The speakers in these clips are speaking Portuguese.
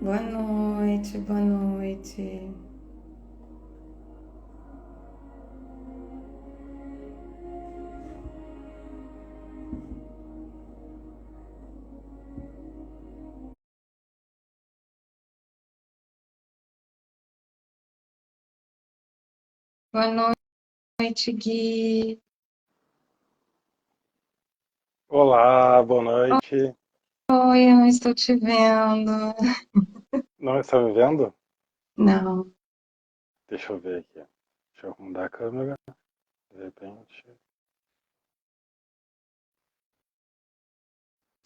Boa noite, boa noite. Boa noite, Gui. Olá, boa noite. Oi, eu não estou te vendo. Não está me vendo? Não. Deixa eu ver aqui. Deixa eu mudar a câmera, de repente.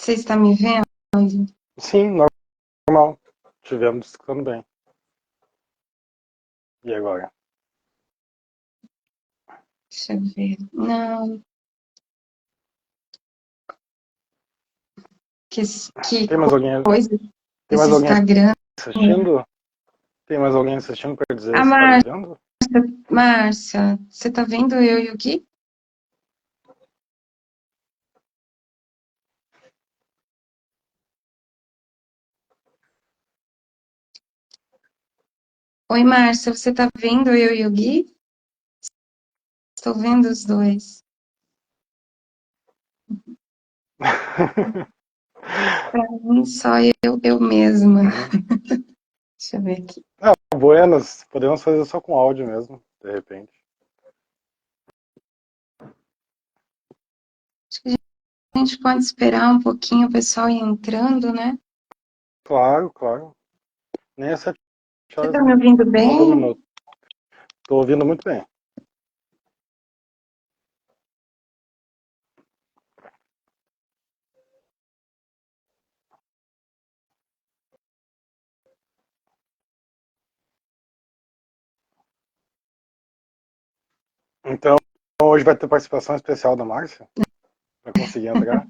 Você está me vendo? Sim, normal. Tivemos escutando bem. E agora? Deixa eu ver. Não. Que, que Tem mais alguém, coisa tem esse mais alguém Instagram. assistindo? Tem mais alguém assistindo para dizer A se está me vendo? Márcia, você está vendo eu e o Gui? Oi, Márcia, você está vendo eu e o Gui? Estou vendo os dois. Para mim, só eu mesma. Uhum. Deixa eu ver aqui. Ah, buenas. Podemos fazer só com áudio mesmo, de repente. Acho que a gente pode esperar um pouquinho o pessoal ir entrando, né? Claro, claro. Nem é 7 Você horas, está me não. ouvindo Falta um bem? minuto. Estou ouvindo muito bem. Então, hoje vai ter participação especial da Márcia, para conseguir entrar.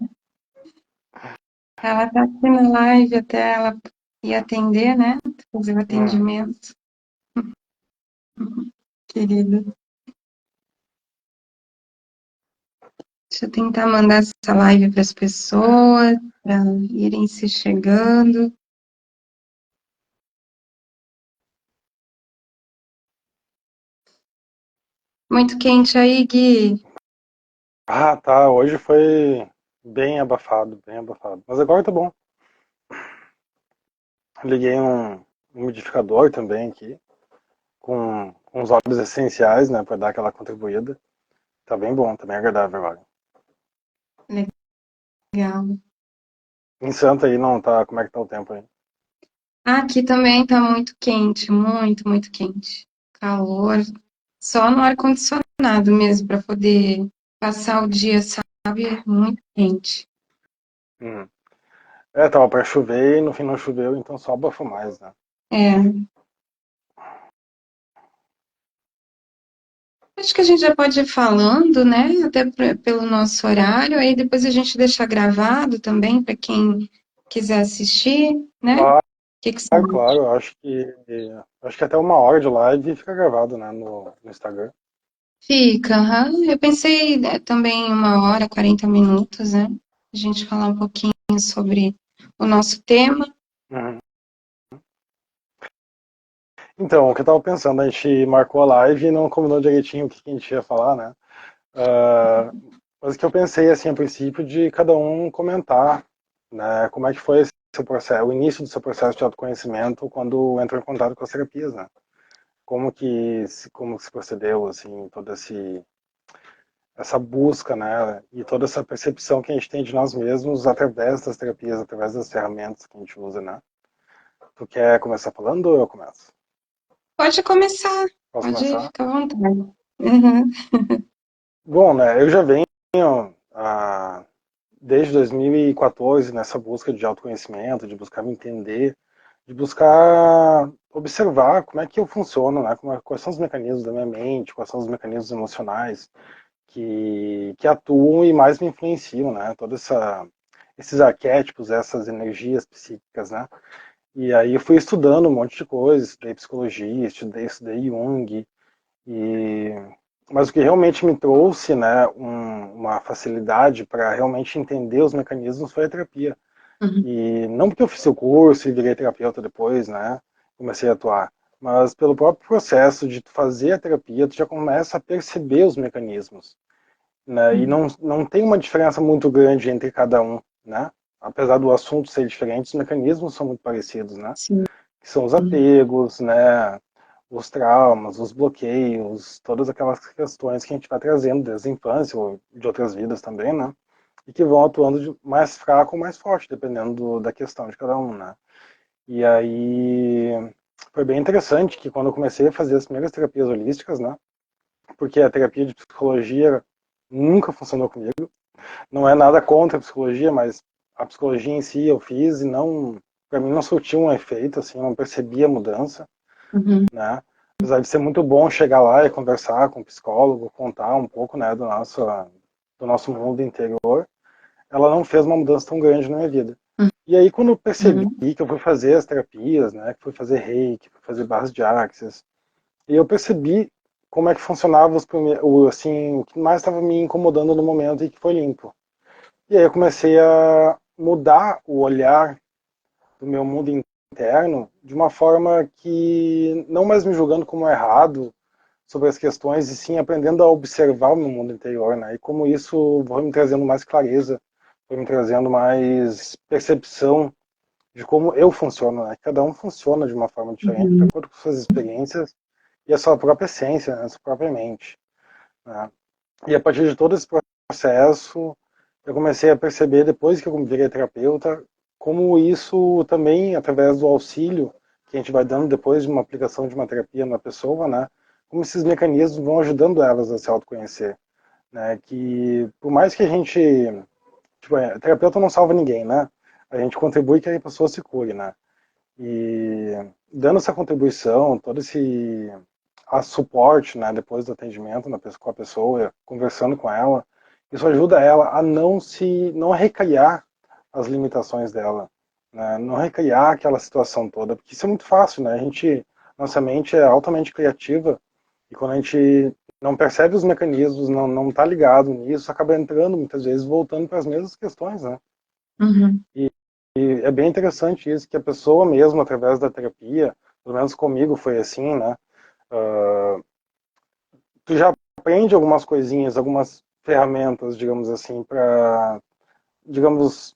Ela está aqui na live até ela ir atender, né? Fazer o Hum. atendimento, querida. Deixa eu tentar mandar essa live para as pessoas, para irem se chegando. Muito quente aí, Gui. Ah, tá. Hoje foi bem abafado, bem abafado. Mas agora tá bom. Liguei um umidificador também aqui, com os óleos essenciais, né, para dar aquela contribuída. Tá bem bom, tá bem agradável agora. Legal. Em Santa aí não tá, como é que tá o tempo aí? Aqui também está muito quente, muito, muito quente. Calor. Só no ar-condicionado mesmo, para poder passar o dia, sabe? Muito quente. Uhum. É, tava pra chover e no fim não choveu, então só abafou mais, né? É. Acho que a gente já pode ir falando, né? Até pelo nosso horário, aí depois a gente deixa gravado também para quem quiser assistir, né? O Claro, que que você claro, acha? eu acho que até 1 hora de live fica gravado, né, no Instagram. Fica, aham. Eu pensei também em 1 hora, 40 minutos, né? A gente falar um pouquinho sobre o nosso tema. Uhum. Então, o que eu tava pensando, a gente marcou a live e não combinou direitinho o que a gente ia falar, né? Ah, mas o que eu pensei, assim, a princípio, de cada um comentar, né, como é que foi esse seu processo, o início do seu processo de autoconhecimento quando entrou em contato com as terapias, né? Como que se procedeu, assim, essa busca, né, e toda essa percepção que a gente tem de nós mesmos através das terapias, através das ferramentas que a gente usa, né? Tu quer começar falando ou eu começo? Pode começar, Posso pode começar? ficar à vontade. Uhum. Bom, né, eu já venho ah, desde 2014 nessa busca de autoconhecimento, de buscar me entender, de buscar observar como é que eu funciono, né? Quais são os mecanismos da minha mente, quais são os mecanismos emocionais que atuam e mais me influenciam, né? Esses arquétipos, essas energias psíquicas, né? E aí eu fui estudando um monte de coisa, estudei psicologia, estudei Jung, e mas o que realmente me trouxe, né, uma facilidade para realmente entender os mecanismos foi a terapia. Uhum. E não porque eu fiz o curso e virei terapeuta depois, né? Comecei a atuar. Mas pelo próprio processo de tu fazer a terapia, tu já começa a perceber os mecanismos, né? E Uhum. não tem uma diferença muito grande entre cada um, né? Apesar do assunto ser diferente, os mecanismos são muito parecidos, né? Sim. Que são os apegos, né? Os traumas, os bloqueios, todas aquelas questões que a gente vai trazendo desde a infância ou de outras vidas também, né? E que vão atuando de mais fraco ou mais forte, dependendo da questão de cada um, né? E aí foi bem interessante que quando eu comecei a fazer as primeiras terapias holísticas, né? Porque a terapia de psicologia nunca funcionou comigo. Não é nada contra a psicologia, mas a psicologia em si eu fiz e não, para mim não surtiu um efeito, assim, eu não percebia mudança, Uhum. né? Apesar de ser muito bom chegar lá e conversar com o psicólogo, contar um pouco, né, do nosso mundo interior, ela não fez uma mudança tão grande na minha vida. E aí quando eu percebi Uhum. que eu fui fazer as terapias, né, que fui fazer reiki, fui fazer barras de axis, e eu percebi como é que funcionava assim, o que mais estava me incomodando no momento e que foi limpo. E aí eu comecei a mudar o olhar do meu mundo interno de uma forma que não mais me julgando como errado sobre as questões e sim aprendendo a observar o meu mundo interior, né? E como isso foi me trazendo mais clareza, foi me trazendo mais percepção de como eu funciono, né? Cada um funciona de uma forma diferente, de Uhum. acordo com suas experiências e a sua própria essência, né? A sua própria mente, né? E a partir de todo esse processo, eu comecei a perceber, depois que eu virei terapeuta, como isso também, através do auxílio que a gente vai dando depois de uma aplicação de uma terapia na pessoa, né? Como esses mecanismos vão ajudando elas a se autoconhecer, né? Que por mais que a gente, tipo, terapeuta não salva ninguém, né? A gente contribui que a pessoa se cure, né? E dando essa contribuição, todo esse suporte, né, depois do atendimento com a pessoa, conversando com ela, isso ajuda ela a não recriar as limitações dela, né, não recriar aquela situação toda, porque isso é muito fácil, né? Nossa mente é altamente criativa e quando a gente não percebe os mecanismos, não está ligado nisso, acaba entrando muitas vezes voltando para as mesmas questões, né? Uhum. E é bem interessante isso, que a pessoa mesmo, através da terapia, pelo menos comigo foi assim, né? Uh, Tu já aprende algumas coisinhas, algumas ferramentas, digamos assim, para, digamos,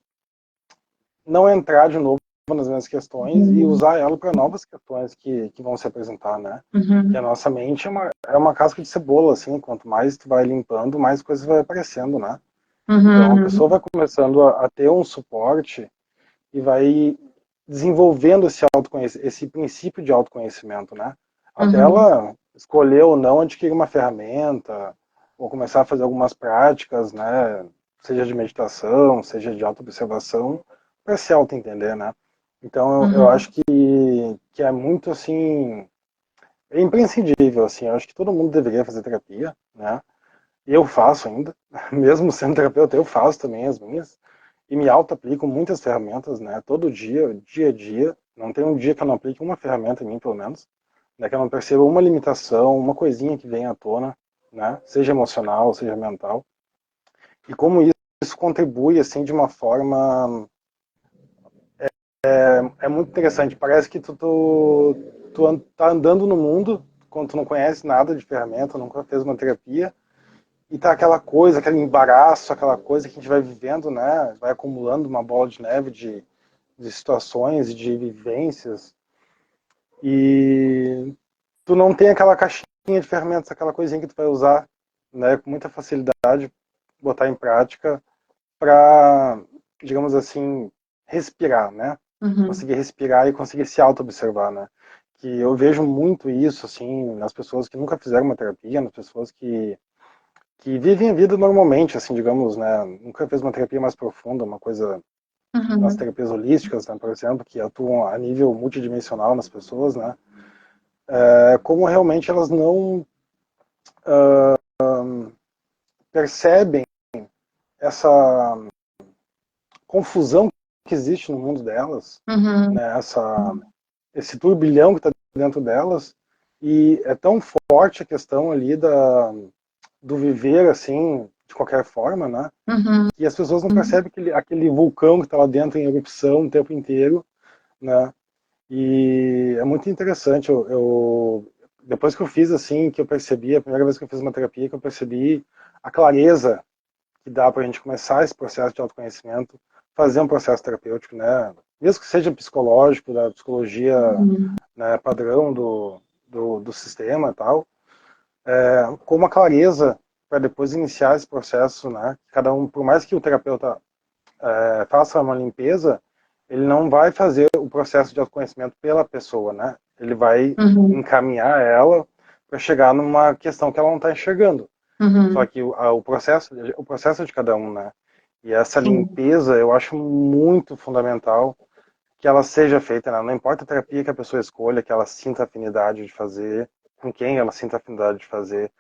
não entrar de novo nas mesmas questões e Uhum. usar ela para novas questões que vão se apresentar, né? Que a Uhum. nossa mente é uma casca de cebola, assim, quanto mais tu vai limpando, mais coisas vai aparecendo, né? Então a pessoa Uhum. vai começando a ter um suporte e vai desenvolvendo esse princípio de autoconhecimento, né? Até Uhum. ela escolher ou não adquirir uma ferramenta, ou começar a fazer algumas práticas, né? Seja de meditação, seja de autoobservação, para se auto-entender, né? Então eu Uhum. acho que é muito assim, é imprescindível, assim, eu acho que todo mundo deveria fazer terapia, né? Eu faço ainda, mesmo sendo terapeuta, eu faço também as minhas e me auto-aplico muitas ferramentas, né? Todo dia, dia a dia. Não tem um dia que eu não aplique uma ferramenta em mim, pelo menos, né? Que eu não perceba uma limitação, uma coisinha que vem à tona, né? Seja emocional, seja mental. E como isso contribui, assim, de uma forma... É muito interessante. Parece que tu tá andando no mundo, quando tu não conhece nada de ferramenta, nunca fez uma terapia, e tá aquela coisa, aquele embaraço, aquela coisa que a gente vai vivendo, né? Vai acumulando uma bola de neve de situações e de vivências. E tu não tem aquela caixinha de ferramentas, aquela coisinha que tu vai usar, né, com muita facilidade, botar em prática para, digamos assim, respirar, né? Uhum. Conseguir respirar e conseguir se auto-observar, né? Que eu vejo muito isso, assim, nas pessoas que nunca fizeram uma terapia, nas pessoas que vivem a vida normalmente, assim, digamos, né? Nunca fez uma terapia mais profunda, uma coisa nas Uhum. terapias holísticas, né, por exemplo, que atuam a nível multidimensional nas pessoas, né? Como realmente elas não percebem essa confusão que existe no mundo delas, Uhum. né? Esse turbilhão que está dentro delas, e é tão forte a questão ali do viver assim, de qualquer forma, né? Uhum. E as pessoas não percebem aquele vulcão que está lá dentro em erupção o tempo inteiro, né? E é muito interessante. Depois que eu fiz assim, que eu percebi, a primeira vez que eu fiz uma terapia, que eu percebi a clareza que dá para a gente começar esse processo de autoconhecimento, fazer um processo terapêutico, né? Mesmo que seja psicológico, da psicologia, Uhum. né, padrão do sistema e tal, com uma clareza para depois iniciar esse processo, né? Cada um, por mais que o terapeuta faça uma limpeza, ele não vai fazer o processo de autoconhecimento pela pessoa, né? Ele vai Uhum. encaminhar ela para chegar numa questão que ela não está enxergando. Só Uhum. que o processo de cada um, né? E essa Sim. limpeza eu acho muito fundamental que ela seja feita, né? Não importa a terapia que a pessoa escolha, que ela sinta afinidade de fazer, com quem ela sinta afinidade de fazer,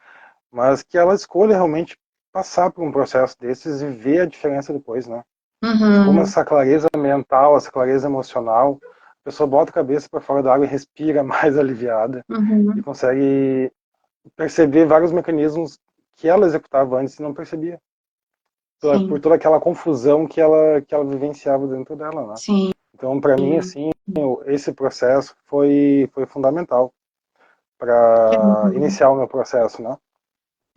mas que ela escolha realmente passar por um processo desses e ver a diferença depois, né? De como Uhum. essa clareza mental, essa clareza emocional, a pessoa bota a cabeça para fora da água e respira mais aliviada e Uhum. consegue perceber vários mecanismos que ela executava antes e não percebia, por Sim. toda aquela confusão que ela vivenciava dentro dela, né? Sim. Então, para mim, assim, esse processo foi fundamental para Uhum. iniciar o meu processo, né?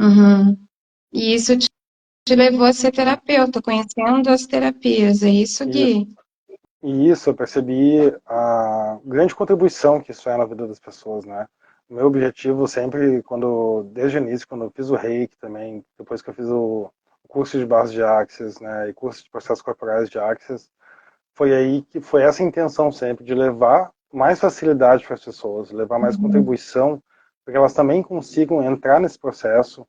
Uhum. E isso te levou a ser terapeuta, conhecendo as terapias, é isso, E, Gui? e isso eu percebi a grande contribuição que isso é na vida das pessoas, né? O meu objetivo sempre, desde o início, quando eu fiz o Reiki também, depois que eu fiz o curso de base de Axis, né, e curso de processos corporais de Axis, foi aí que foi essa intenção sempre de levar mais facilidade para as pessoas, levar mais Uhum. contribuição, para que elas também consigam entrar nesse processo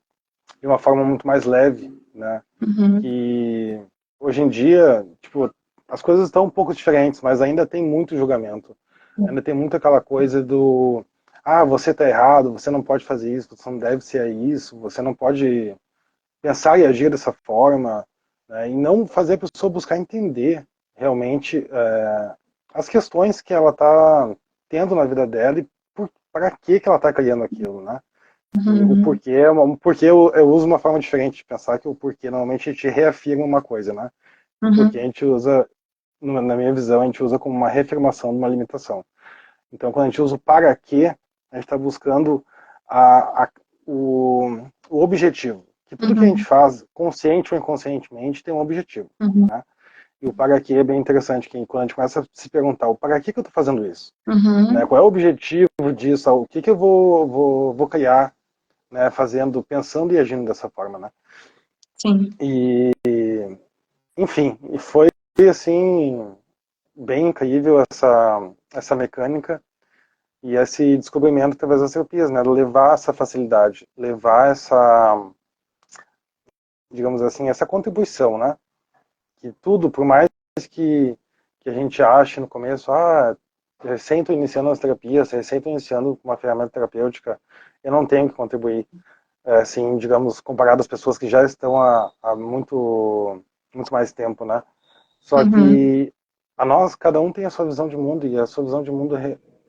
de uma forma muito mais leve, né? Uhum. Que hoje em dia, tipo, as coisas estão um pouco diferentes, mas ainda tem muito julgamento. Ainda tem muito aquela coisa do você está errado, você não pode fazer isso, você não deve ser isso, você não pode pensar e agir dessa forma, né? E não fazer a pessoa buscar entender realmente as questões que ela está tendo na vida dela e para que ela está criando aquilo, né? E o Uhum. porquê, porque eu uso uma forma diferente de pensar, que o porquê normalmente a gente reafirma uma coisa, né? O porquê a Uhum. gente usa, na minha visão, a gente usa como uma reafirmação de uma limitação. Então, quando a gente usa o para quê, a gente está buscando o objetivo. Que tudo que a gente Uhum. faz, consciente ou inconscientemente, tem um objetivo. Uhum. Né? E o para quê é bem interessante, que quando a gente começa a se perguntar o para que eu estou fazendo isso? Né? Uhum. Qual é o objetivo disso? O que eu vou criar, né? Fazendo, pensando e agindo dessa forma, né? Sim. E, enfim, e foi assim bem incrível essa mecânica e esse descobrimento através das terapias, né? Levar essa facilidade, levar essa, digamos assim, essa contribuição, né? Que tudo, por mais que a gente ache no começo, recém estou iniciando as terapias, recém estou iniciando uma ferramenta terapêutica, eu não tenho que contribuir, assim, digamos, comparado às pessoas que já estão há muito, muito mais tempo, né? Só Uhum. que cada um tem a sua visão de mundo e a sua visão de mundo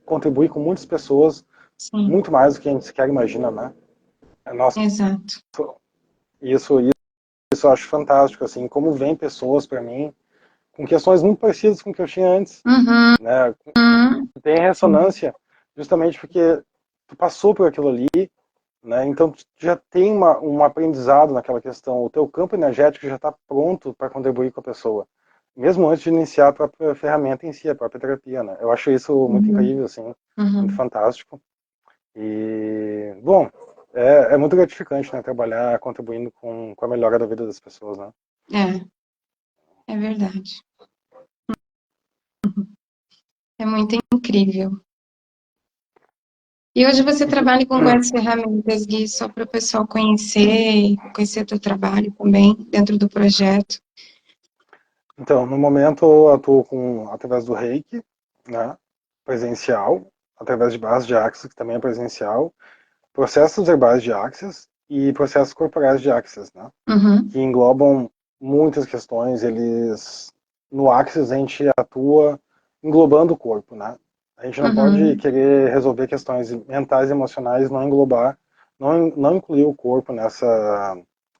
contribui com muitas pessoas Sim. muito mais do que a gente sequer imagina, né? Nossa, Exato. isso, isso eu acho fantástico, assim, como vem pessoas para mim com questões muito parecidas com o que eu tinha antes, Uhum. né? Tem Sim. ressonância, justamente porque tu passou por aquilo ali, né? Então tu já tem um aprendizado naquela questão, o teu campo energético já está pronto para contribuir com a pessoa, mesmo antes de iniciar a própria ferramenta em si, a própria terapia, né? Eu acho isso muito Uhum. incrível, assim, muito Uhum. fantástico. E, bom, é muito gratificante, né, trabalhar contribuindo com a melhora da vida das pessoas, né? É verdade. É muito incrível. E hoje você trabalha com quais ferramentas, Gui, só para o pessoal conhecer o teu trabalho também dentro do projeto. Então, no momento eu atuo através do Reiki, né, presencial, através de base de Axis, que também é presencial, processos verbais de Axis e processos corporais de Axis, né, Uhum. que englobam muitas questões. No Axis a gente atua englobando o corpo, né? A gente não pode Uhum. querer resolver questões mentais e emocionais, não englobar, não incluir o corpo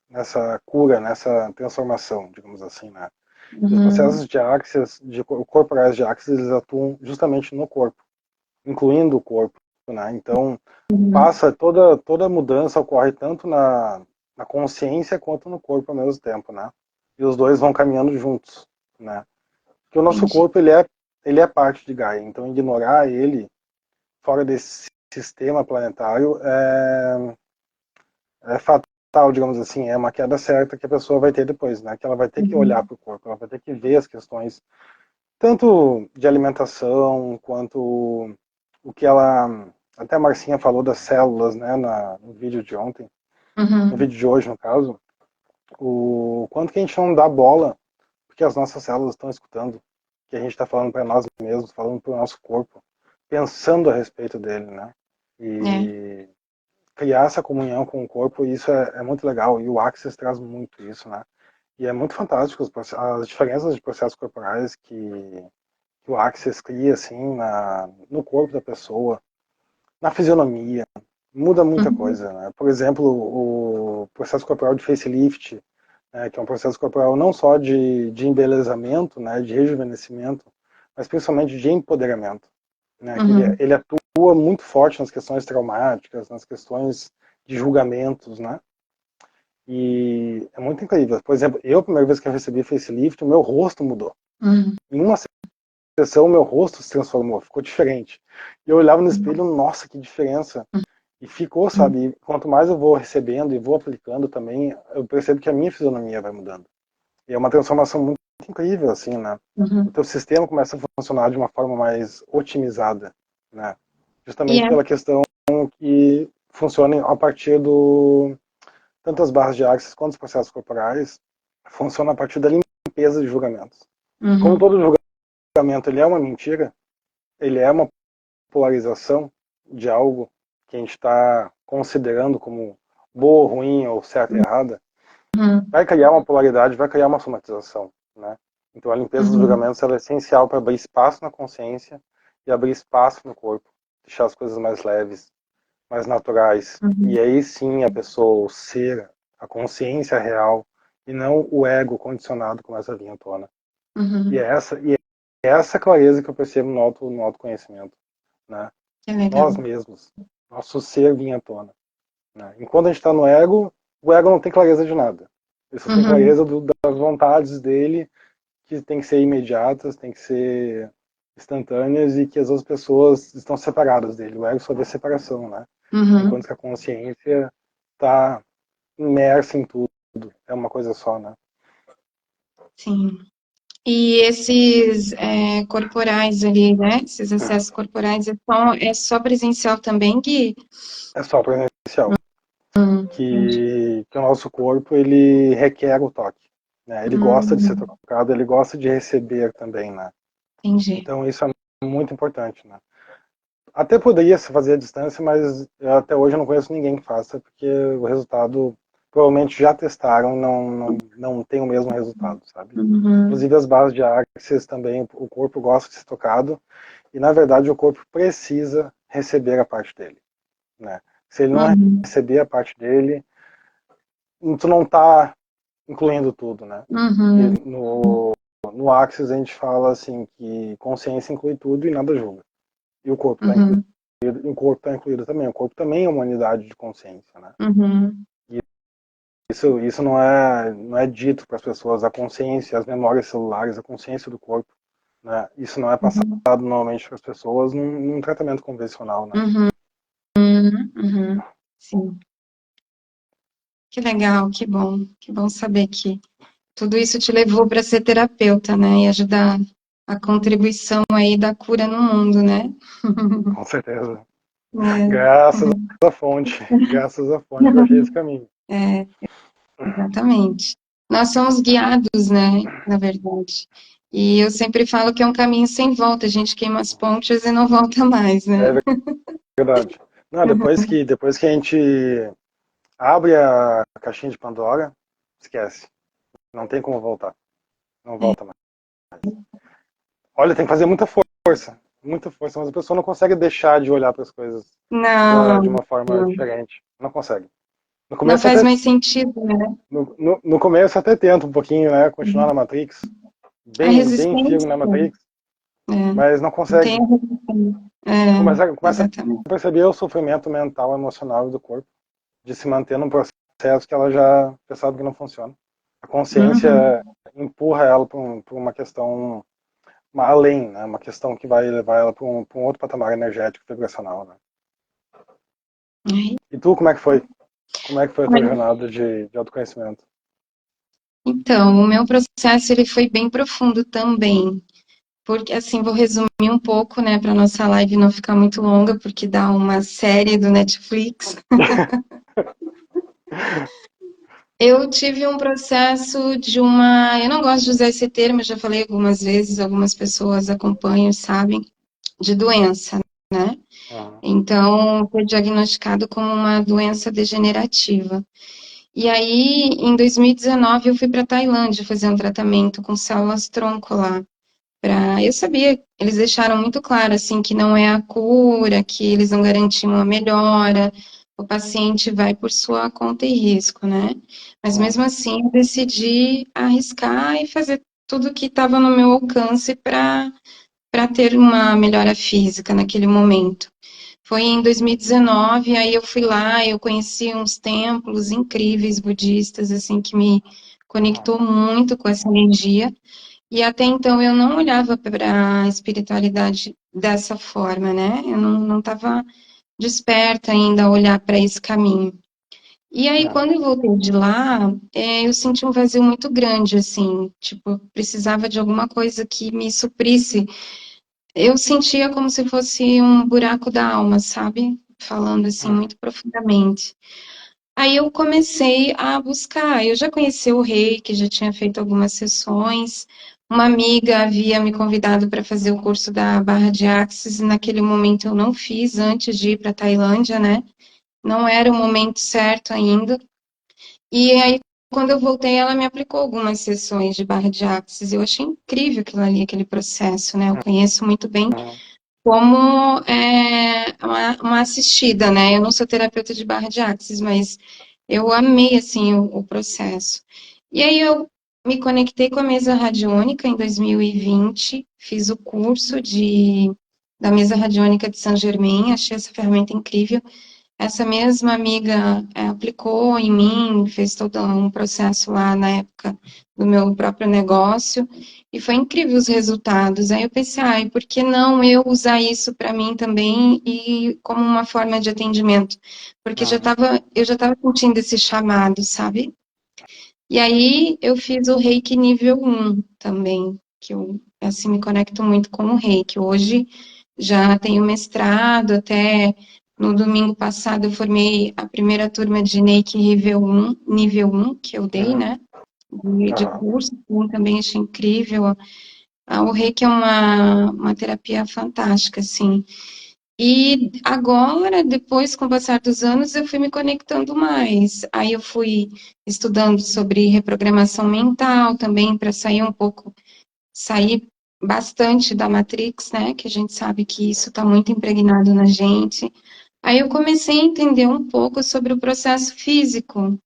nessa cura, nessa transformação, digamos assim, né? E os Uhum. processos de Axis, corporais de Axis, eles atuam justamente no corpo, incluindo o corpo, né? Então, Uhum. passa toda mudança ocorre tanto na consciência quanto no corpo ao mesmo tempo, né? E os dois vão caminhando juntos, né? Porque o nosso Entendi. corpo ele é parte de Gaia, então ignorar ele fora desse sistema planetário é fatal, digamos assim, é uma queda certa que a pessoa vai ter depois, né? Que ela vai ter que olhar Uhum. para o corpo, ela vai ter que ver as questões tanto de alimentação quanto o que ela até a Marcinha falou das células, né, no vídeo de ontem, no Uhum. vídeo de hoje no caso, o quanto que a gente não dá bola porque as nossas células estão escutando, que a gente está falando para nós mesmos, falando para o nosso corpo, pensando a respeito dele, né? É. E criar essa comunhão com o corpo, isso é muito legal, e o Axis traz muito isso, né? E é muito fantástico as diferenças de processos corporais que o Axis cria, assim, no corpo da pessoa, na fisionomia, muda muita Uhum. coisa, né? Por exemplo, o processo corporal de facelift, né, que é um processo corporal não só de embelezamento, né, de rejuvenescimento, mas principalmente de empoderamento, né? Que Uhum. ele atua muito forte nas questões traumáticas, nas questões de julgamentos, né? E é muito incrível. Por exemplo, a primeira vez que eu recebi facelift, o meu rosto mudou. Uhum. Em uma sessão, o meu rosto se transformou, ficou diferente. E eu olhava no espelho, nossa, que diferença. E ficou, Uhum. sabe? E quanto mais eu vou recebendo e vou aplicando também, eu percebo que a minha fisionomia vai mudando. E é uma transformação muito incrível, assim, né? O Uhum. teu sistema começa a funcionar de uma forma mais otimizada, né? E Justamente é. pela questão que funciona a partir do tanto as barras de axis quanto os processos corporais funcionam a partir da limpeza de julgamentos. Como Uhum. todo julgamento ele é uma mentira, ele é uma polarização de algo que a gente está considerando como boa, ruim ou certa e errada, Uhum. vai criar uma polaridade, vai criar uma somatização, né? Então a limpeza dos Uhum. julgamentos ela é essencial para abrir espaço na consciência e abrir espaço no corpo, deixar as coisas mais leves, mais naturais. Uhum. E aí sim a pessoa, o ser, a consciência real e não o ego condicionado começa a vir à tona. Uhum. E é essa clareza que eu percebo no autoconhecimento, né? Que legal. Nós mesmos, nosso ser vinha à tona, né? Enquanto a gente está no ego, o ego não tem clareza de nada. Ele só tem Uhum. clareza das vontades dele, que tem que ser imediatas, tem que ser instantâneas e que as outras pessoas estão separadas dele. O ego só vê separação, né? Uhum. Enquanto que a consciência está imersa em tudo. É uma coisa só, né? Sim. E esses corporais ali, né? Esses acessos corporais é só presencial também, Gui? É só presencial. Entendi. Que o nosso corpo ele requer o toque, né? Ele gosta de ser Hum, tocado, ele gosta de receber também, né? entendi. Então isso é muito importante, né? Até poderia se fazer à distância, mas até hoje eu não conheço ninguém que faça, porque o resultado provavelmente já testaram e não tem o mesmo resultado, sabe? Uhum. Inclusive as bases de Axis também, o corpo gosta de ser tocado e na verdade o corpo precisa receber a parte dele, né? Se ele não Uhum. receber a parte dele, tu não está incluindo tudo, né? E Uhum. no Axis a gente fala assim que consciência inclui tudo e nada julga. E o corpo está incluído. Uhum. E o corpo está incluído também. O corpo também é uma unidade de consciência, né? Uhum. E isso não é dito para as pessoas. A consciência, as memórias celulares, a consciência do corpo, né? Isso não é passado Uhum. normalmente para as pessoas num tratamento convencional, né? Uhum. Uhum. Sim. Que legal, que bom saber que tudo isso te levou para ser terapeuta, né? E ajudar a contribuição aí da cura no mundo, né? Com certeza. É. Graças à fonte. Graças à fonte que eu achei esse caminho. É, exatamente. Nós somos guiados, né? Na verdade. E eu sempre falo que é um caminho sem volta. A gente queima as pontes e não volta mais, né? É verdade. Não, depois que a gente abre a caixinha de Pandora, esquece. Não tem como voltar. Não É. volta mais. Olha, tem que fazer muita força, mas a pessoa não consegue deixar de olhar para as coisas de Não, uma forma não. diferente. Não consegue. No Não começo faz até, mais sentido, né? no começo até tenta um pouquinho, né? Continuar na Matrix. A Bem firme resistência, na Matrix, mas não não tem consegue. a resistência. É, Começa a exatamente. perceber o sofrimento mental, emocional e do corpo, de se manter num processo que ela já sabe que não funciona. A Uhum. consciência empurra ela para uma questão além, né? Uma questão que vai levar ela para um outro patamar energético, vibracional, né? E tu, como é que foi? Como é que foi a tua Olha, jornada de autoconhecimento? então, o meu processo ele foi bem profundo também, porque assim, vou resumir um pouco, né, para nossa live não ficar muito longa, porque dá uma série do Netflix. Eu tive um processo de uma, eu não gosto de usar esse termo, já falei algumas vezes, algumas pessoas acompanham, sabem, de doença, né? Uhum. Então, foi diagnosticado como uma doença degenerativa. E aí, em 2019, eu fui para Tailândia fazer um tratamento com células-tronco lá. Eu sabia, eles deixaram muito claro assim que não é a cura, que eles não garantiam a melhora, o paciente vai por sua conta e risco, né? Mas mesmo Uhum. assim, eu decidi arriscar e fazer tudo que estava no meu alcance para ter uma melhora física naquele momento. Foi em 2019, aí eu fui lá, eu conheci uns templos incríveis budistas, assim, que me Uhum. conectou muito com essa energia. E até então eu não olhava para a espiritualidade dessa forma, né? Eu não estava desperta ainda a olhar para esse caminho. E aí, Uhum. quando eu voltei de lá, eu senti um vazio muito grande, assim, tipo, eu precisava de alguma coisa que me suprisse. Eu sentia como se fosse um buraco da alma, sabe? Falando assim, Uhum. muito profundamente. Aí eu comecei a buscar. Eu já conheci o Reiki, já tinha feito algumas sessões. Uma amiga havia me convidado para fazer o curso da Barra de Axis, e naquele momento eu não fiz antes de ir para a Tailândia, né? Não era o momento certo ainda. E aí, quando eu voltei, ela me aplicou algumas sessões de Barra de Axis. Eu achei incrível aquilo ali, aquele processo, né? Eu conheço muito bem Uhum. como uma assistida, né? Eu não sou terapeuta de Barra de Axis, mas eu amei, assim, o processo. E aí eu me conectei com a mesa radiônica em 2020, fiz o curso da mesa radiônica de Saint-Germain, achei essa ferramenta incrível. Essa mesma amiga aplicou em mim, fez todo um processo lá na época do meu próprio negócio, e foi incrível os resultados. Aí eu pensei, ai, por que não eu usar isso para mim também e como uma forma de atendimento? Porque Uhum. eu já estava sentindo esse chamado, sabe? E aí eu fiz o Reiki nível 1 também, que eu assim me conecto muito com o Reiki. Hoje já tenho mestrado, até no domingo passado eu formei a primeira turma de Reiki nível 1 que eu dei, Uhum. né? De Uhum. curso, também achei incrível. O Reiki é uma terapia fantástica, assim. E agora, depois, com o passar dos anos, eu fui me conectando mais. Aí eu fui estudando sobre reprogramação mental também, para sair um pouco, sair bastante da Matrix, né? Que a gente sabe que isso está muito impregnado na gente. Aí eu comecei a entender um pouco sobre o processo físico.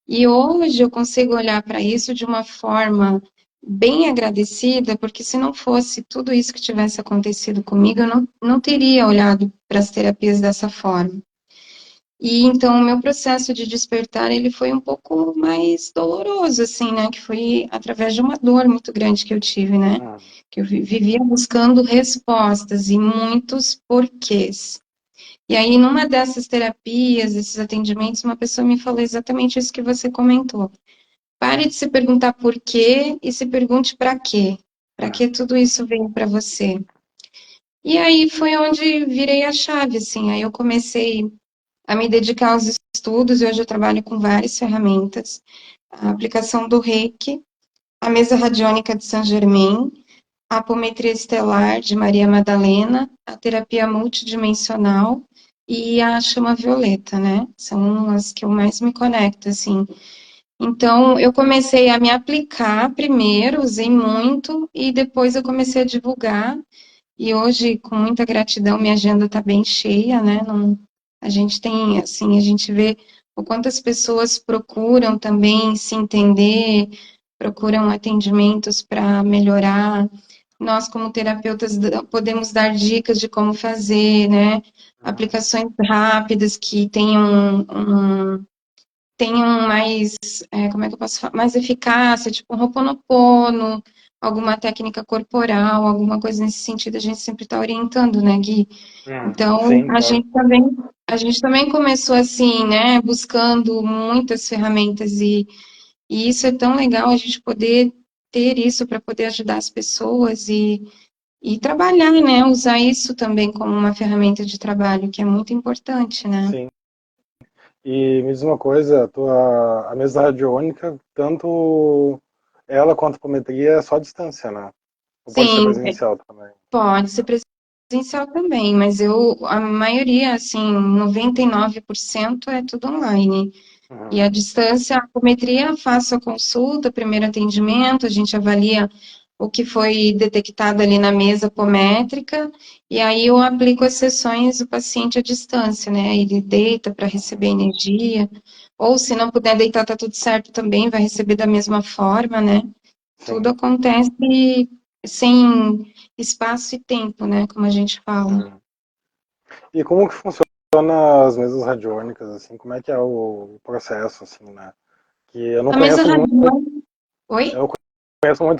E hoje eu consigo olhar para isso de uma forma bem agradecida, porque se não fosse tudo isso que tivesse acontecido comigo, eu não teria olhado para as terapias dessa forma. E então o meu processo de despertar, ele foi um pouco mais doloroso, assim, né? Que foi através de uma dor muito grande que eu tive, né? Uhum. Que eu vivia buscando respostas e muitos porquês. E aí, numa dessas terapias, esses atendimentos, uma pessoa me falou exatamente isso que você comentou. Pare de se perguntar por quê e se pergunte para quê. Para Uhum. que tudo isso veio para você? E aí foi onde virei a chave, assim. Aí eu comecei a me dedicar aos estudos e hoje eu trabalho com várias ferramentas. A aplicação do Reiki, a mesa radiônica de Saint-Germain, a apometria estelar de Maria Madalena, a terapia multidimensional e a chama violeta, né? São as que eu mais me conecto, assim. Então, eu comecei a me aplicar primeiro, usei muito, e depois eu comecei a divulgar. E hoje, com muita gratidão, minha agenda está bem cheia, né? A gente tem, assim, a gente vê o quanto as pessoas procuram também se entender, procuram atendimentos para melhorar. Nós, como terapeutas, podemos dar dicas de como fazer, né? Aplicações rápidas que tenham mais, como é que eu posso falar? Mais eficácia, tipo um Ho'oponopono, alguma técnica corporal, alguma coisa nesse sentido, a gente sempre está orientando, né, Gui? Então, Sim, claro. a gente também começou assim, né, buscando muitas ferramentas e isso é tão legal a gente poder ter isso para poder ajudar as pessoas e trabalhar, né, usar isso também como uma ferramenta de trabalho, que é muito importante, né? Sim. E me diz uma coisa, a mesa radiônica, tanto ela quanto a apometria é só a distância, né? Ou pode ser Sim, presencial também. pode ser presencial também, mas a maioria, assim, 99% é tudo online. E a Uhum. distância, a apometria, faço a consulta, primeiro atendimento, a gente avalia o que foi detectado ali na mesa apométrica, e aí eu aplico as sessões do paciente à distância, né? Ele deita para receber energia, ou se não puder deitar, tá tudo certo também, vai receber da mesma forma, né? Tudo Sim. acontece sem espaço e tempo, né? Como a gente fala. Uhum. E como que funciona as mesas radiônicas, assim? Como é que é o processo, assim, né? Que eu não A mesa conheço muito, radiônica. Oi?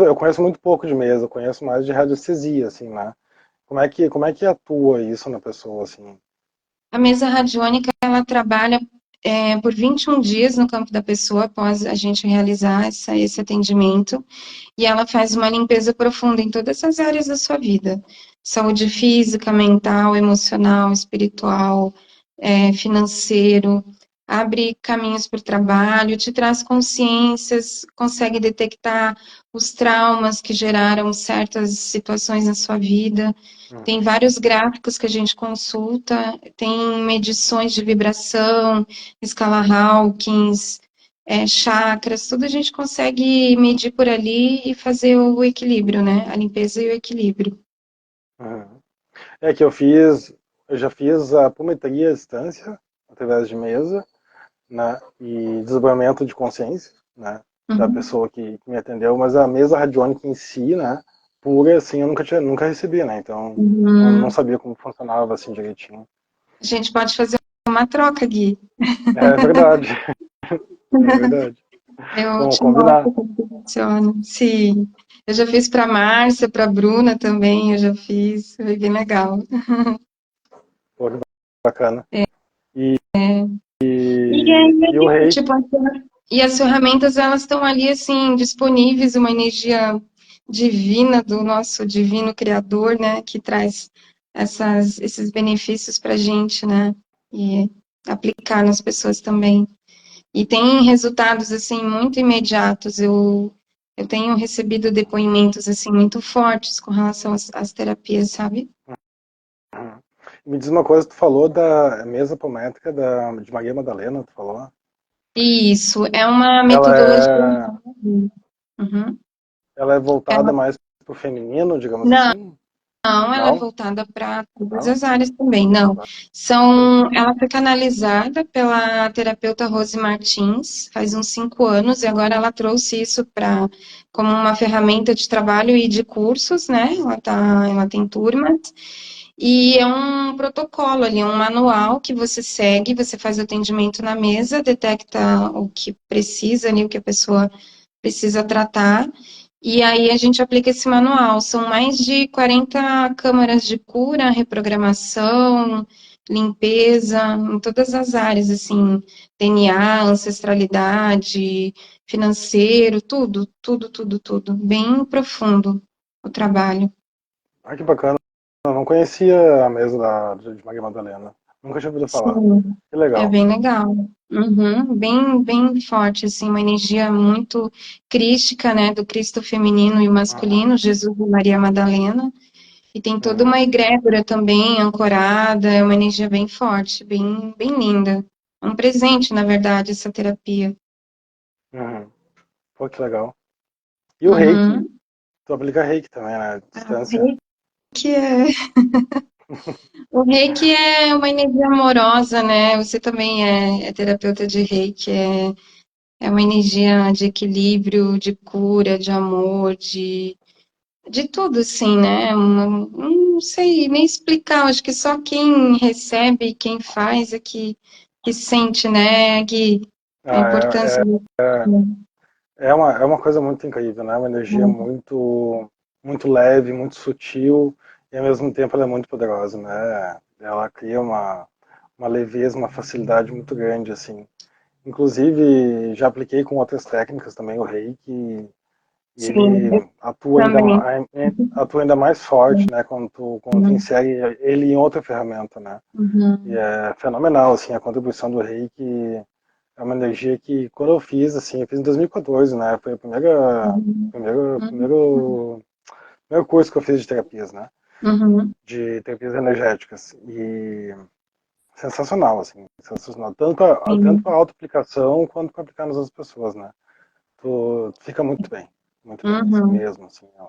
eu conheço muito pouco de mesa, eu conheço mais de radiestesia, assim, né? Como é que atua isso na pessoa, assim? A mesa radiônica, ela trabalha por 21 dias no campo da pessoa após a gente realizar esse atendimento, e ela faz uma limpeza profunda em todas as áreas da sua vida. Saúde física, mental, emocional, espiritual, financeiro, abre caminhos para o trabalho, te traz consciências, consegue detectar os traumas que geraram certas situações na sua vida. Tem Uhum. vários gráficos que a gente consulta, tem medições de vibração, escala Hawkins, chakras, tudo a gente consegue medir por ali e fazer o equilíbrio, né? A limpeza e o equilíbrio. Uhum. É que eu já fiz a apometria à distância, através de mesa, né? E desdobramento de consciência, né? Da Uhum. pessoa que me atendeu, mas a mesa radiônica em si, né? Pura, assim, eu nunca recebi, né? Então, não Uhum. sabia como funcionava, assim, direitinho. A gente pode fazer uma troca, Gui. É verdade, é verdade. Eu Vamos te mostro combinar. como que funciona. Sim. Eu já fiz para Márcia, para Bruna também, eu já fiz. Foi bem legal. Pô, que bacana. E, E e o aí, reiki, tipo, e as ferramentas, elas estão ali, assim, disponíveis, uma energia divina do nosso divino Criador, né, que traz esses benefícios para a gente, né, e aplicar nas pessoas também. E tem resultados, assim, muito imediatos. Eu tenho recebido depoimentos, assim, muito fortes com relação às terapias, sabe? me diz uma coisa, tu falou da mesa apométrica de Maria Madalena, tu falou? Isso, é uma Ela metodologia. é, Uhum. ela é voltada mais pro feminino, digamos Não, assim? não, ela é Não? voltada para todas Não? as áreas também, não. Ela foi canalizada pela terapeuta Rose Martins faz uns 5 anos, e agora ela trouxe isso como uma ferramenta de trabalho e de cursos, né? Ela tem turmas, e é um protocolo ali, um manual que você segue, você faz o atendimento na mesa, detecta o que precisa ali, o que a pessoa precisa tratar, e aí a gente aplica esse manual. São mais de 40 câmaras de cura, reprogramação, limpeza, em todas as áreas, assim, DNA, ancestralidade, financeiro, tudo, tudo, tudo, tudo. Bem profundo o trabalho. Ah, que bacana. Eu não conhecia a mesa de Maria Madalena. Nunca tinha ouvido falar. Sim, Que é legal. bem legal. Uhum, bem, bem forte, assim, uma energia muito crística, né, do Cristo feminino e Uhum, masculino, Jesus e Maria Madalena. E tem toda uhum, uma egrégora também ancorada, é uma energia bem forte, bem, bem linda. É um presente, na verdade, essa terapia. uhum. Pô, que legal. E o reiki? Uhum. Tu aplica reiki também, né? Ah, Distância. que é. O reiki é uma energia amorosa, né? Você também é terapeuta de reiki, é uma energia de equilíbrio, de cura, de amor, de tudo, assim, né? Não sei nem explicar, acho que só quem recebe, quem faz que sente, né, Gui, a Ah, importância disso. é uma coisa muito incrível, né? Uma energia muito leve, muito sutil e ao mesmo tempo ela é muito poderosa, né? Ela cria uma leveza, uma facilidade muito grande, assim. Inclusive, já apliquei com outras técnicas também o Reiki e Sim, eu ele também. atua ainda mais forte, né? Quando tu insere ele em outra ferramenta, né? E Uhum. é fenomenal, assim, a contribuição do Reiki é uma energia que, quando eu fiz, assim, eu fiz em 2014, né? Foi a Uhum. primeiro curso que eu fiz de terapias, né? Uhum. De terapias energéticas. E sensacional, assim, sensacional. Tanto Sim. a auto-aplicação quanto para aplicar nas outras pessoas, né? Tu fica muito bem, assim, Uhum. mesmo, assim. Ó.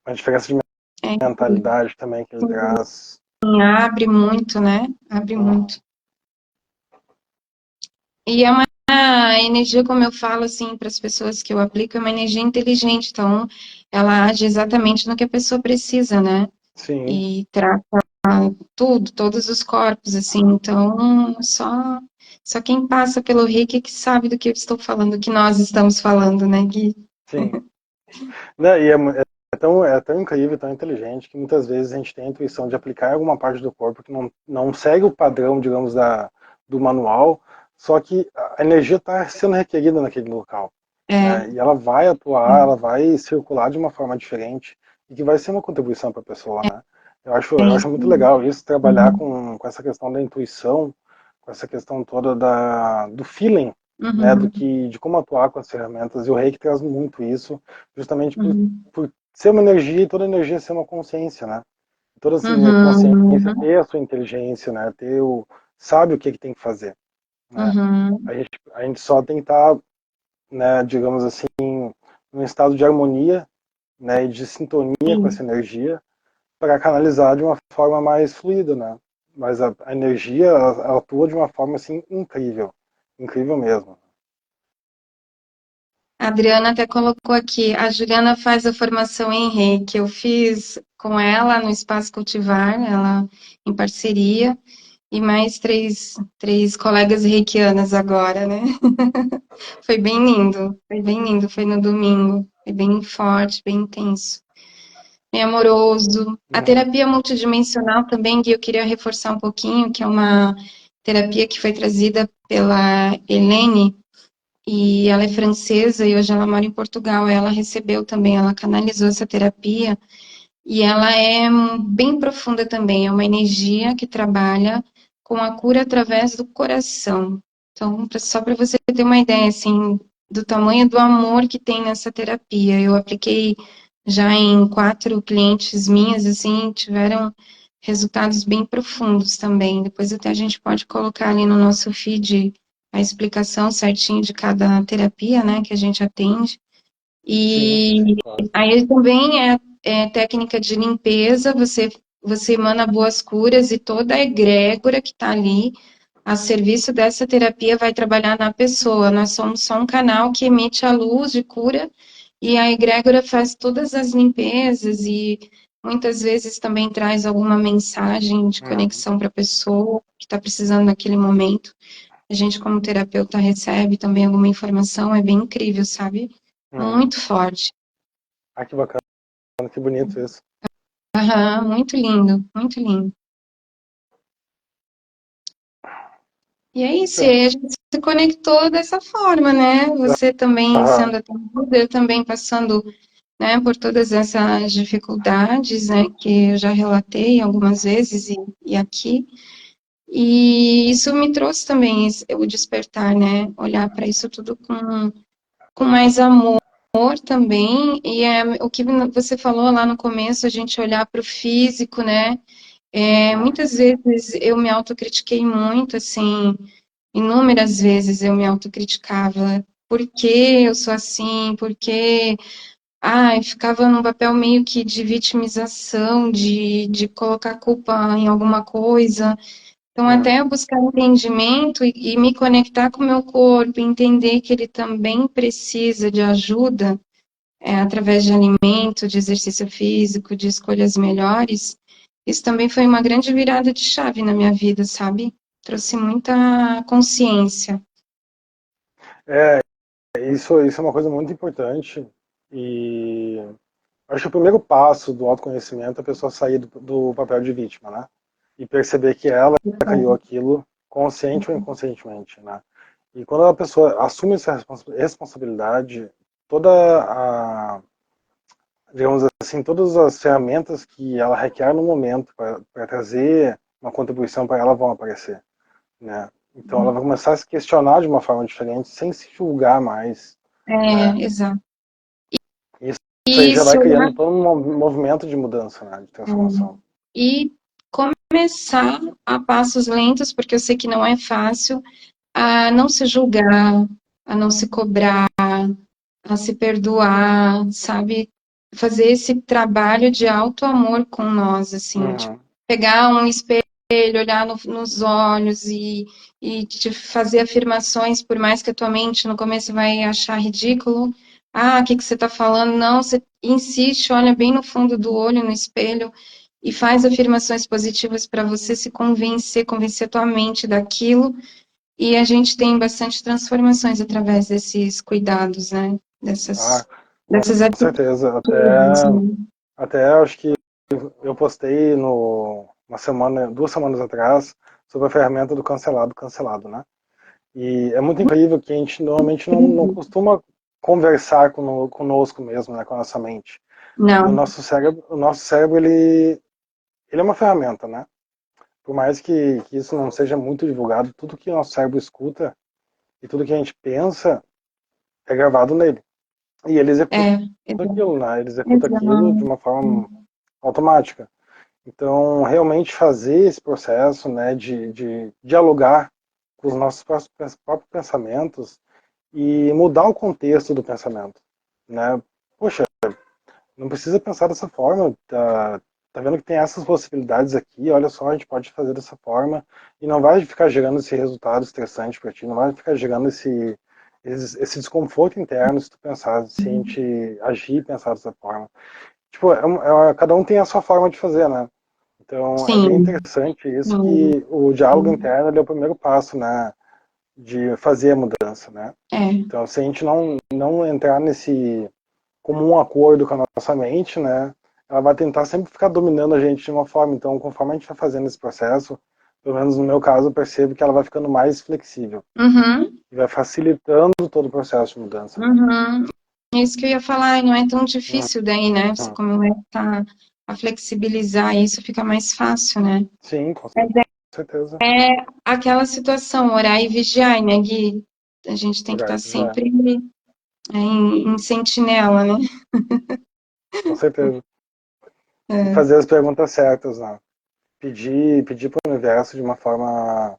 A diferença de É, mentalidade também que ele traz. abre muito, né? Abre Uhum. muito. E é uma energia, como eu falo assim para as pessoas que eu aplico, é uma energia inteligente, então ela age exatamente no que a pessoa precisa, né? Sim, E trata tudo, todos os corpos, assim, então só quem passa pelo reiki que sabe do que eu estou falando, do que nós estamos falando, né, Gui? sim. Né, é tão incrível, tão inteligente, que muitas vezes a gente tem a intuição de aplicar em alguma parte do corpo que não segue o padrão, digamos, do manual, só que a energia está sendo requerida naquele local. É, Né? E ela vai atuar, ela vai circular de uma forma diferente e que vai ser uma contribuição para a pessoa, né? é Eu isso acho muito aí. legal isso, trabalhar Uhum. com essa questão da intuição, com essa questão toda do feeling, né? Uhum. De como atuar com as ferramentas. E o Reiki traz muito isso, justamente Uhum. por ser uma energia e toda energia ser uma consciência, né? Toda essa consciência Uhum. ter a sua inteligência, né? Sabe o que tem que fazer, né? Uhum. A gente só tem que estar, né, digamos assim, num estado de harmonia, né, e de sintonia com essa Sim. energia para canalizar de uma forma mais fluida, né? Mas a energia ela atua de uma forma assim incrível, incrível mesmo. A Adriana até colocou aqui, a Juliana faz a formação em Reiki. Eu fiz com ela no Espaço Cultivar, ela em parceria, e mais três colegas reikianas agora, né? Foi bem lindo, foi no domingo, foi bem forte, bem intenso, bem amoroso. A Uhum. terapia multidimensional também, que eu queria reforçar um pouquinho, que é uma terapia que foi trazida pela Helene, e ela é francesa e hoje ela mora em Portugal. Ela recebeu também, ela canalizou essa terapia e ela é bem profunda também. É uma energia que trabalha com a cura através do coração. Então, só para você ter uma ideia, assim, do tamanho do amor que tem nessa terapia. Eu apliquei já em 4 clientes minhas, assim, tiveram resultados bem profundos também. Depois até a gente pode colocar ali no nosso feed a explicação certinho de cada terapia, né, que a gente atende. Sim, E sim, claro. aí também é técnica de limpeza, você emana boas curas e toda a egrégora que está ali a serviço dessa terapia vai trabalhar na pessoa. Nós somos só um canal que emite a luz de cura e a egrégora faz todas as limpezas e muitas vezes também traz alguma mensagem de Uhum. conexão para a pessoa que está precisando naquele momento. A gente, como terapeuta, recebe também alguma informação, é bem incrível, sabe? Uhum. Muito forte. Ah, que bacana, que bonito isso. Aham, muito lindo, muito lindo. E é isso, e Então, aí a gente se conectou dessa forma, né? Você também aham, sendo atendido, eu também passando, né, por todas essas dificuldades, né, que eu já relatei algumas vezes e aqui. E isso me trouxe também o despertar, né? Olhar para isso tudo com mais amor também. E é o que você falou lá no começo, a gente olhar para o físico, né? uhum, Muitas vezes eu me autocritiquei muito, assim, inúmeras vezes eu me autocriticava. Por que eu sou assim? Por que ai, ficava num papel meio que de vitimização, de colocar culpa em alguma coisa. Então, Uhum. até eu buscar entendimento e me conectar com o meu corpo, entender que ele também precisa de ajuda, através de alimento, de exercício físico, de escolhas melhores, isso também foi uma grande virada de chave na minha vida, sabe? Trouxe muita consciência. É, isso é uma coisa muito importante e acho que o primeiro passo do autoconhecimento é a pessoa sair do papel de vítima, né? E perceber que ela criou aquilo consciente ou inconscientemente, né? E quando a pessoa assume essa responsabilidade, toda a, digamos assim, todas as ferramentas que ela requer no momento para trazer uma contribuição para ela vão aparecer, né? Então ela vai começar a se questionar de uma forma diferente, sem se julgar mais, né? Exato. Isso aí E já vai se olhar, criando todo um movimento de mudança, né? De transformação. e começar a passos lentos, porque eu sei que não é fácil, a não se julgar, a não se cobrar, a se perdoar, sabe? Fazer esse trabalho de auto-amor com nós, assim, tipo, Uhum. pegar um espelho, olhar nos olhos e te fazer afirmações, por mais que a tua mente no começo vai achar ridículo. Ah, o que que você está falando? Não, você insiste, olha bem no fundo do olho, no espelho, e faz afirmações positivas para você se convencer, convencer a tua mente daquilo. E a gente tem bastante transformações através desses cuidados, né? Ah, com Dessas certeza. atitudes, né? Até acho que eu postei uma semana, 2 semanas atrás, sobre a ferramenta do cancelado, né? E é muito incrível que a gente normalmente não costuma conversar conosco mesmo, né, com a nossa mente. E Não, o nosso cérebro ele é uma ferramenta, né? Por mais que isso não seja muito divulgado, tudo que o nosso cérebro escuta e tudo que a gente pensa é gravado nele. E ele executa exato, aquilo, né? Ele executa aquilo de exato. uma forma automática. Então, realmente fazer esse processo, né, de dialogar com os nossos próprios pensamentos e mudar o contexto do pensamento, né? Poxa, não precisa pensar dessa forma, tá vendo que tem essas possibilidades aqui, olha só, a gente pode fazer dessa forma e não vai ficar gerando esse resultado estressante para ti, não vai ficar gerando esse desconforto interno se tu pensar, se a gente agir e pensar dessa forma. Tipo, cada um tem a sua forma de fazer, né? Então é bem Sim, interessante isso sim, que o diálogo sim. interno ele é o primeiro passo, né, de fazer a mudança, né? É. Então se a gente não entrar nesse comum acordo com a nossa mente, né, ela vai tentar sempre ficar dominando a gente de uma forma. Então conforme a gente vai fazendo esse processo, pelo menos no meu caso, eu percebo que ela vai ficando mais flexível Uhum, e vai facilitando todo o processo de mudança, né? uhum. É isso que eu ia falar, e não é tão Uhum. difícil daí, né? Você começa a flexibilizar isso, fica mais fácil, né? Sim, com Mas certeza. é aquela situação, orar e vigiar, né, Gui? A gente tem que estar Right, já, sempre em sentinela, né? com certeza. E É. fazer as perguntas certas, né? Pedir para o universo de uma forma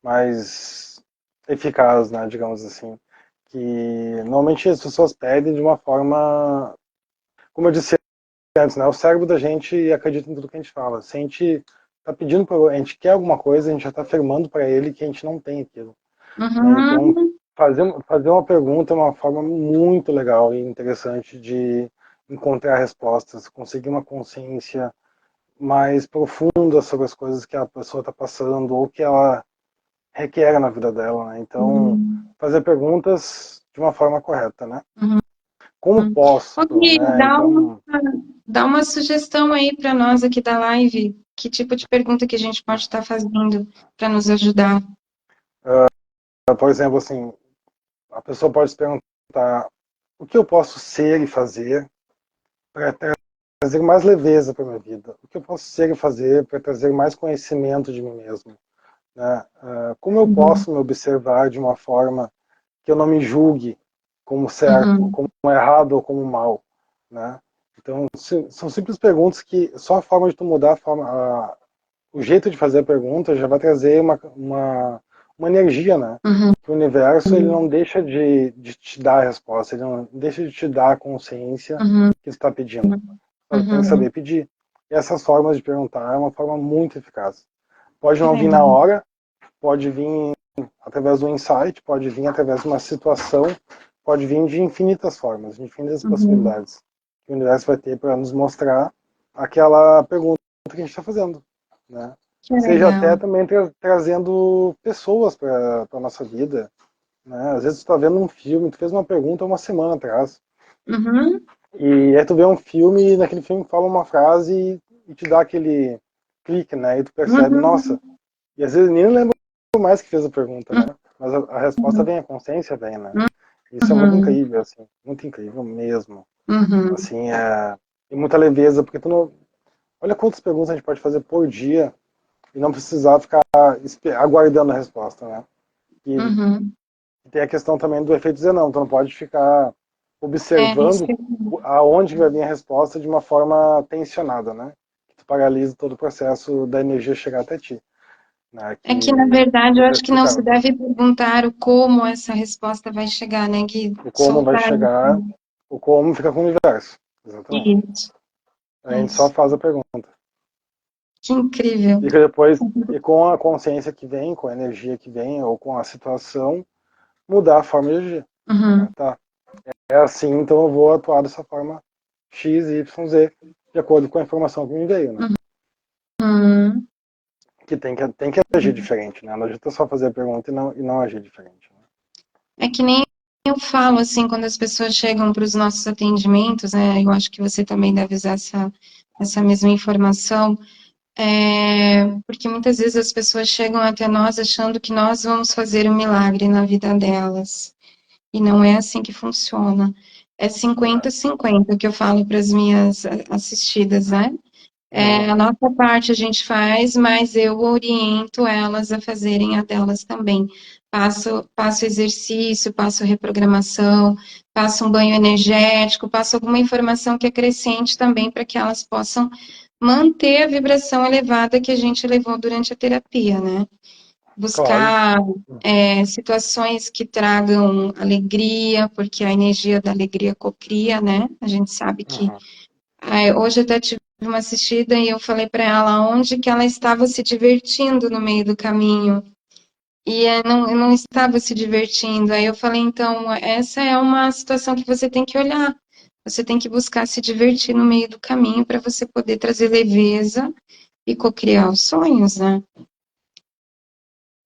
mais eficaz, né, digamos assim. Que normalmente as pessoas pedem de uma forma, como eu disse antes, né, o cérebro da gente acredita em tudo que a gente fala. Se a gente está pedindo para a gente quer alguma coisa, a gente já está afirmando para ele que a gente não tem aquilo, né? Então, Uhum, fazer uma pergunta é uma forma muito legal e interessante de encontrar respostas, conseguir uma consciência mais profunda sobre as coisas que a pessoa está passando ou que ela requer na vida dela, né? Então, uhum, fazer perguntas de uma forma correta, né? uhum. Como posso, Ô, Gui, né? Então, dá uma sugestão aí para nós aqui da live. Que tipo de pergunta que a gente pode estar fazendo para nos ajudar? por exemplo, assim, a pessoa pode se perguntar o que eu posso ser e fazer para trazer mais leveza para minha vida? O que eu posso ser e fazer para trazer mais conhecimento de mim mesmo? Né? Como eu Uhum, posso me observar de uma forma que eu não me julgue como certo, uhum, como errado ou como mal, né? Então, são simples perguntas que só a forma de tu mudar o jeito de fazer a pergunta já vai trazer uma energia, né? Uhum. Que o universo ele não deixa de te dar a resposta, ele não deixa de te dar a consciência Uhum. que você está pedindo. Só tem que Uhum. saber pedir. E essas formas de perguntar é uma forma muito eficaz. Pode Que não vir na legal. hora, pode vir através do insight, pode vir através de uma situação, pode vir de infinitas formas, de infinitas Uhum. possibilidades que o universo vai ter para nos mostrar aquela pergunta que a gente está fazendo, né? Que Seja até legal. também trazendo pessoas para a nossa vida, né? Às vezes tu está vendo um filme, tu fez uma pergunta uma semana atrás, Uhum. e aí tu vê um filme e naquele filme fala uma frase e te dá aquele clique, né? E tu percebe, nossa, Uhum. e às vezes nem lembra mais que fez a pergunta, né? Mas a resposta Uhum. vem, a consciência vem, né? Isso é muito Uhum. incrível, assim, muito incrível mesmo. Uhum. Assim, e muita leveza, porque tu não, olha quantas perguntas a gente pode fazer por dia e não precisar ficar aguardando a resposta, né? E Uhum. tem a questão também do efeito Zenão, tu não pode ficar É, isso observando aonde vai vir a resposta de uma forma tensionada, né? Que tu paralisa todo o processo da energia chegar até ti, né? é que, na verdade, Que eu tá acho que não se explicado. deve perguntar o como essa resposta vai chegar, né, Gui? O como vai Soltar chegar, isso. o como fica com o universo. Exatamente. Isso. A gente só Isso. faz a pergunta. Que incrível. E que depois, e com a consciência que vem, com a energia que vem, ou com a situação, mudar a forma de agir. Né? Uhum. Tá. É assim, então eu vou atuar dessa forma X, Y, Z, de acordo com a informação que me veio, né? Uhum. Que tem que agir diferente, né? Não adianta só fazer a pergunta e não agir diferente. Né? É que nem eu falo, assim, quando as pessoas chegam para os nossos atendimentos, né? Eu acho que você também deve usar essa mesma informação. Porque muitas vezes as pessoas chegam até nós achando que nós vamos fazer um milagre na vida delas. E não é assim que funciona. É É. 50-50 que eu falo para as minhas assistidas, né? A Uhum. nossa parte a gente faz, mas eu oriento elas a fazerem a delas também. Passo exercício, passo reprogramação, passo um banho energético, passo alguma informação que acrescente também para que elas possam manter a vibração elevada que a gente levou durante a terapia, né? Claro. Buscar situações que tragam alegria, porque a energia da alegria cocria, né? A gente sabe que Uhum. hoje eu até tive uma assistida e eu falei para ela onde que ela estava se divertindo no meio do caminho. E não estava se divertindo. Aí eu falei, então, essa é uma situação que você tem que olhar. Você tem que buscar se divertir no meio do caminho para você poder trazer leveza e cocriar os sonhos, né?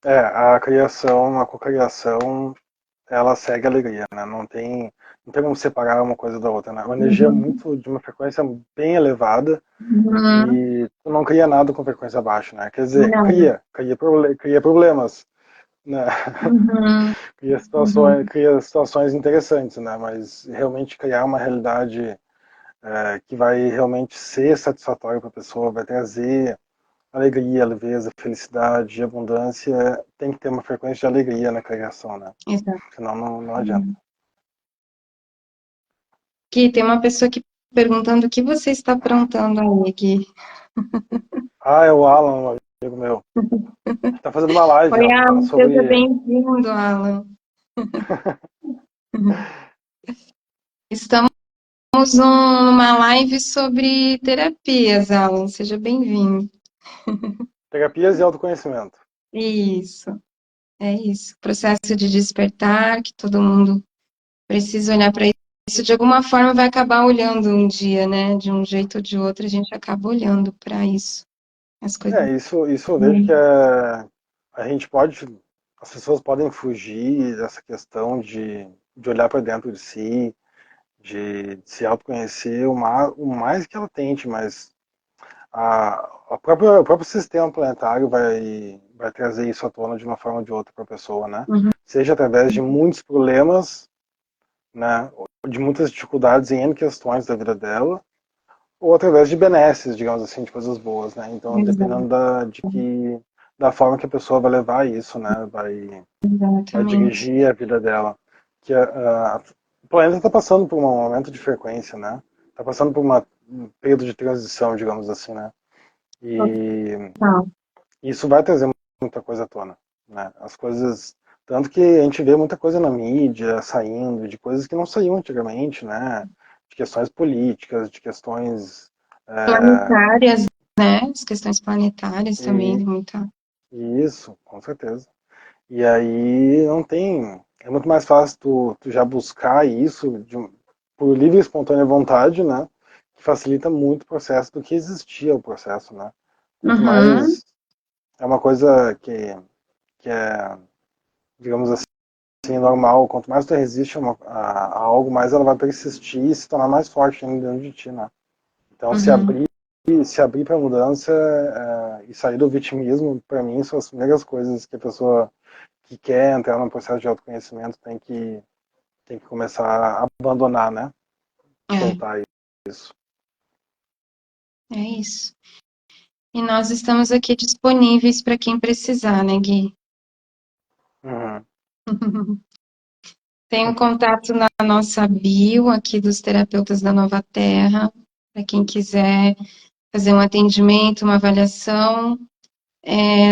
A criação, a cocriação, ela segue a alegria, né? Não tem como separar uma coisa da outra, né? A energia é Uhum. muito de uma frequência bem elevada Uhum. e tu não cria nada com frequência baixa, né? Quer dizer, Não. cria problemas, né? Uhum. Uhum. Cria situações interessantes, né? Mas realmente criar uma realidade que vai realmente ser satisfatória para a pessoa, vai trazer alegria, leveza, felicidade, abundância, tem que ter uma frequência de alegria na criação, né? Exato. Senão não adianta. Aqui tem uma pessoa aqui perguntando o que você está aprontando aí, Gui. Ah, é o Alan, um amigo meu. A gente tá fazendo uma live, Oi, Alan, Alan, seja sobre. bem-vindo, Alan. Estamos numa live sobre terapias, Alan. Seja bem-vindo. Terapias e autoconhecimento. Isso, é isso. Processo de despertar, que todo mundo precisa olhar para isso. De alguma forma vai acabar olhando um dia, né? De um jeito ou de outro, a gente acaba olhando para isso. As coisas. Isso eu vejo que a gente pode. As pessoas podem fugir dessa questão de olhar para dentro de si, de se autoconhecer o mais que ela tente, mas o próprio sistema planetário vai trazer isso à tona de uma forma ou de outra para a pessoa, né? Uhum, Seja através de muitos problemas, né? De muitas dificuldades em N questões da vida dela, ou através de benesses, digamos assim, de coisas boas, né? Então, dependendo exato, da forma que a pessoa vai levar isso, né? Vai exatamente. dirigir a vida dela. Que o planeta está passando por um aumento de frequência, né? Está passando por um período de transição, digamos assim, né? E Total. isso vai trazer muita coisa à tona. né? As coisas, tanto que a gente vê muita coisa na mídia saindo, de coisas que não saíam antigamente, né? De questões políticas, de questões Planetárias, né? As questões planetárias também, e, muita. e isso, com certeza. E aí não tem, é muito mais fácil tu já buscar isso por livre e espontânea vontade, né? Que facilita muito o processo do que existia o processo, né? Quanto Uhum, mais é uma coisa que é, digamos assim, normal. Quanto mais tu resiste a algo, mais ela vai persistir e se tornar mais forte ainda dentro de ti, né? Então, uhum. se abrir para mudança e sair do vitimismo, para mim, são as primeiras coisas que a pessoa que quer entrar num processo de autoconhecimento tem que começar a abandonar, né? É, Soltar isso. é isso. E nós estamos aqui disponíveis para quem precisar, né, Gui? Uhum. Tem um contato na nossa bio aqui dos terapeutas da Nova Terra, para quem quiser fazer um atendimento, uma avaliação.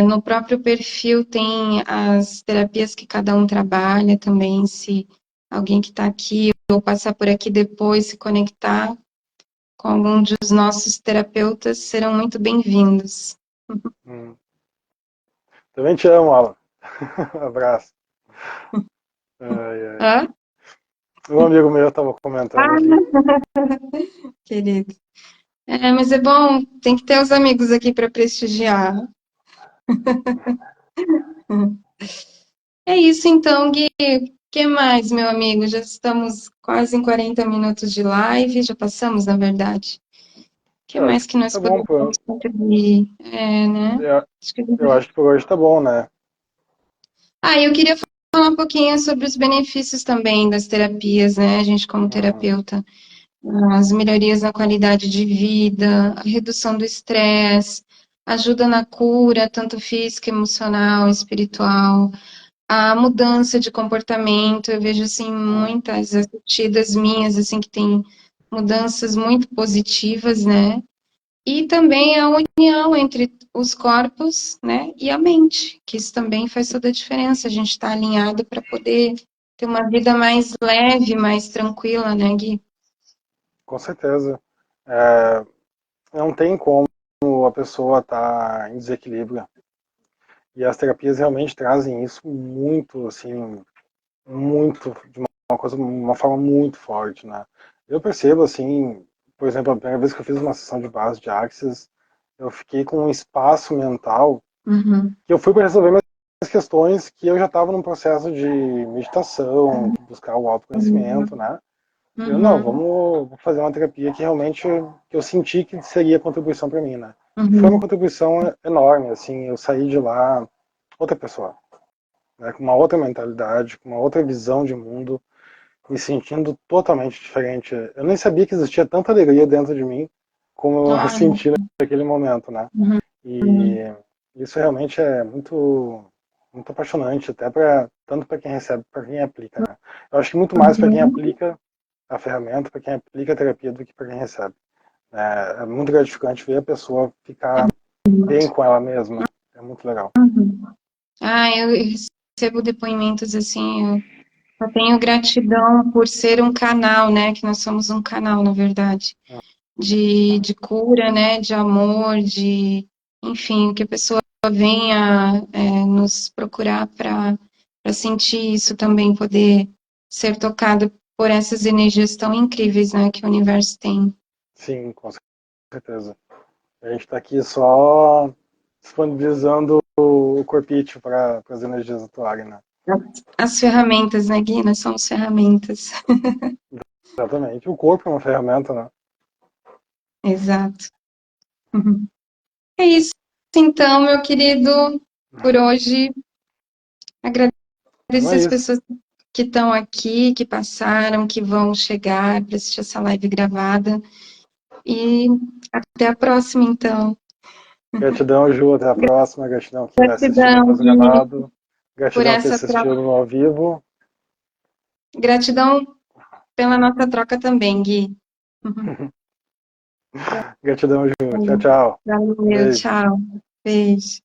No próprio perfil tem as terapias que cada um trabalha também, se alguém que está aqui ou passar por aqui depois se conectar com algum dos nossos terapeutas, serão muito bem-vindos. Uhum. Também te amo, Alan. Abraço. Ai, ai. Hã? Um amigo meu estava comentando ali. Ah, querido. Mas é bom, tem que ter os amigos aqui para prestigiar. É isso então, Gui. O que mais, meu amigo? Já estamos quase em 40 minutos de live, já passamos, na verdade. O que Eu acho mais que que nós tá bom, podemos contribuir? Né? eu, Acho que... eu acho que por hoje tá bom, né? Eu queria falar um pouquinho sobre os benefícios também das terapias, né? A gente como Uhum. terapeuta, as melhorias na qualidade de vida, a redução do estresse, ajuda na cura, tanto física, emocional, espiritual, a mudança de comportamento. Eu vejo, assim, Uhum. muitas assistidas minhas, assim, que tem mudanças muito positivas, né? E também a união entre os corpos, né, e a mente, que isso também faz toda a diferença. A gente está alinhado para poder ter uma vida mais leve, mais tranquila, né, Gui? Com certeza. É, não tem como a pessoa estar em desequilíbrio. E as terapias realmente trazem isso muito, assim, muito, de uma coisa, uma forma muito forte, né? Eu percebo, assim, por exemplo, a primeira vez que eu fiz uma sessão de base de Axis, eu fiquei com um espaço mental Uhum, que eu fui para resolver minhas questões que eu já estava num processo de meditação, de buscar o autoconhecimento, uhum, né? Eu, não, uhum, vamos fazer uma terapia que realmente que eu senti que seria contribuição para mim, né? E foi uma uhum, contribuição enorme, assim, eu saí de lá outra pessoa, né? Com uma outra mentalidade, com uma outra visão de mundo, me sentindo totalmente diferente. Eu nem sabia que existia tanta alegria dentro de mim como eu olha, senti naquele momento, né? uhum, E isso realmente é muito apaixonante, até para tanto para quem recebe, para quem aplica, né? Eu acho que muito mais para quem uhum, aplica a ferramenta, para quem aplica a terapia do que para quem recebe. É muito gratificante ver a pessoa ficar bem com ela mesma. É muito legal. uhum. Eu recebo depoimentos assim, eu só tenho gratidão por ser um canal, né, que nós somos um canal, na verdade. De cura, né, de amor, enfim, que a pessoa venha nos procurar para sentir isso também, poder ser tocado por essas energias tão incríveis, né, que o universo tem. Sim, com certeza. A gente está aqui só disponibilizando o corpício para as energias atuarem, né? As ferramentas, né, Gui? Nós somos ferramentas. Exatamente. O corpo é uma ferramenta, né? Exato. É isso, então, meu querido, por hoje. Então Agradecer é as isso. pessoas que estão aqui, que passaram, que vão chegar para assistir essa live gravada. E até a próxima, então. Gratidão, Ju. Até a próxima. Gratidão quem vai assistir Gratidão, depois Gui, gravado. por Gratidão quem essa assistiu troca. no ao vivo. Gratidão pela nossa troca também, Gui. Gratidão, Ju. Tchau, tchau. Valeu, Um beijo. tchau. Beijo.